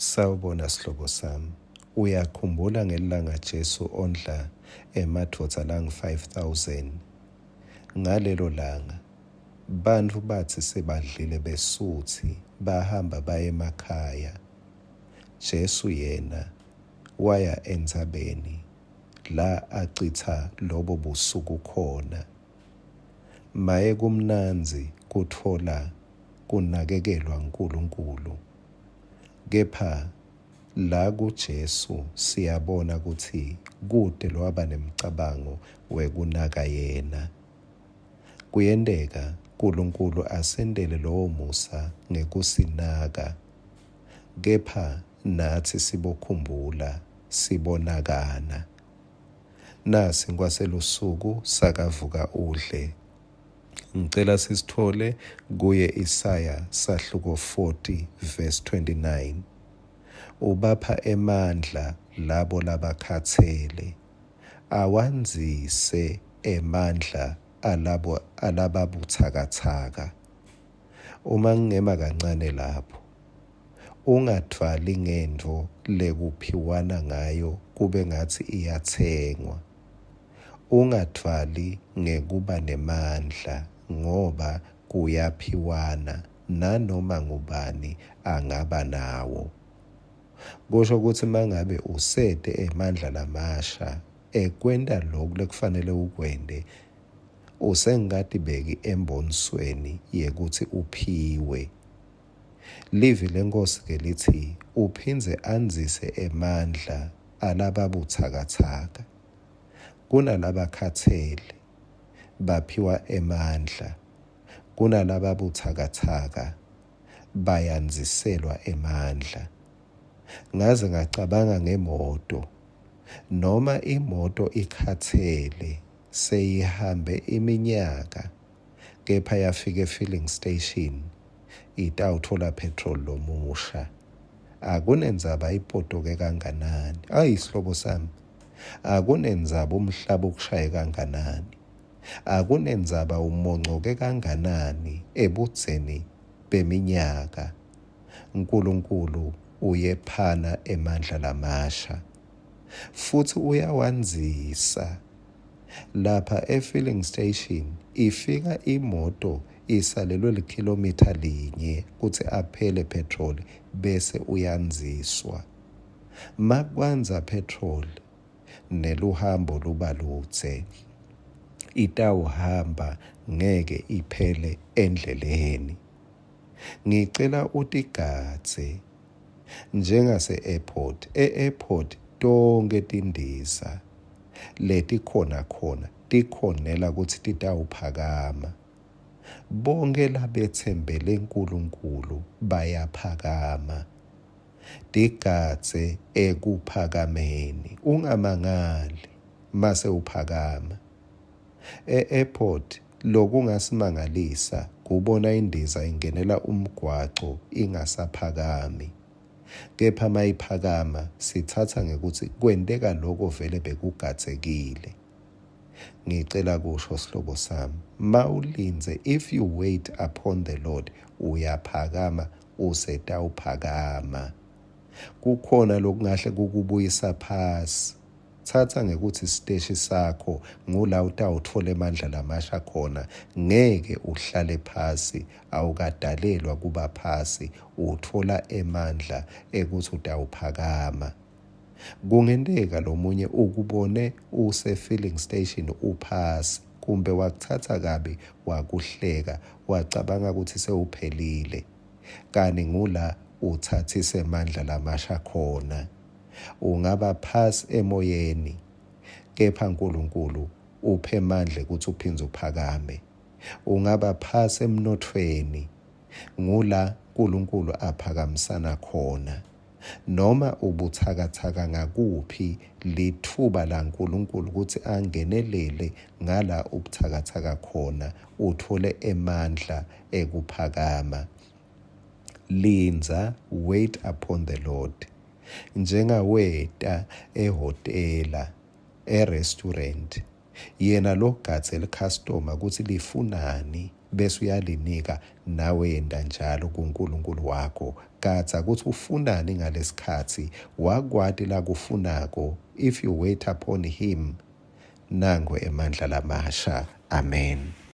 Sawubona sihlobo sami, uyakhumbula ngelilanga Jesu ondla emadvodza langu-5,000? Ngalelo langa, bantfu bathi sebadlile besuthi bahamba baye emakhaya. Jesu yena waya endzabeni la acitha lobo busuku khona. Maye kumnandzi kutfola kunakekelwa uNkulunkulu. Kepha la kuJesu siyabona ukuthi kude lwaba nemicabango wekunaka yena. Kuyenteka uNkulunkulu asendele lowo musa ngekusinaka, kepha nathi sibokhumbula sibonakana. Nasi ngwaselusuku sakavuka udle. Ngicela sisithole kuye Isaya sahluko 40 verse 29. Ubapha emandla labo labakhathele, awanzise emandla alababuthakathaka. Uma ngingema kancane lapho, ungathwali ngento lekuphiwana ngayo kube ngathi iyathengwa. Ungathwali ngekuba nemandla ngoba kuyaphiwana nanoma ngubani angaba nawo. Kusho ukuthi mangabe usete emandla lamasha ekwenta lokhu lekufanele ukwente, usengikadibeki embonisweni yekuthi uphiwe. Livi lenkosi ke lithi uphindze anzise emandla alababuthakathaka. Kunalabakhathele baphiwa emandla, kunalababuthakathaka bayanziselwa emandla. Ngaze ngacabanga ngemoto. Noma imoto ikhathele seyihambe iminyaka, kepha yafika e-filling station itawuthola petrol lomusha. Akunendzaba ipotoke kanganani. Sihlobo sami, akunendzaba umhlaba ukushaye kanganani. Akunendzaba umoncoke kanganani ebudzeni beminyaka. uNkulunkulu uyephana emandla lamasha, futhi uyawanzisa. Lapha e-filling station ifika imoto isalelwe likhilomitha linye kuthi aphele petrol bese uyanziswa. Makwanza petrol neluhambo luba ludze, itawuhamba ngeke iphele endleleni. Ngicela utigadze njengase-airport. E-airport tonke tindiza letikhona tikhonela ukuthi titawuphakama. Bonke labethembele uNkulunkulu bayaphakama. Tigadze ekuphakameni, ungamangali mase uphakama. E-airport lokungasimangalisa kubona indiza ingenela umgwaco ingasaphakami. Kepha mayiphakama sithatha ngekuthi kwenteka lokho vele bekugadzekile. Ngicela kusho sihlobo sami, mawulinze, if you wait upon the Lord, uyaphakama usetawuphakama. Kukhona lokungahle kukubuyisa phasi. Thatha ngekuthi isiteshi sakho ngula utawuthola emandla lamasha khona. Ngeke uhlale phasi, awukadalelwa kuba phasi, uthola emandla ekuthi utawuphakama. Kungenteka lomunye ukubone use-filling station uphasi, kumbe wakuthatha kabi wakuhleka, wacabanga ukuthi sewuphelile. Kani ngula uthathise emandla lamasha khona. Ungaba phasi emoyeni, kepha uNkulunkulu uphe amandla ukuthi uphindze uphakame. Ungaba phasi emnothweni, ngula uNkulunkulu aphakamisana khona. Noma ubuthakathaka ngakuphi, lithuba la uNkulunkulu ukuthi angenelele ngala ubuthakathaka khona, uthole emandla ekuphakama. Linza, wait upon the Lord. Njengaweta ehotela, e-restaurant, yena logadze le-customer ukuthi lifunani bese uyalinika, nawe yenda njalo kuNkulunkulu wakho gatsa ukuthi ufunani ngalesikhathi, wakwati la kufunako. If you wait upon him, nango emandla lamasha. Amen.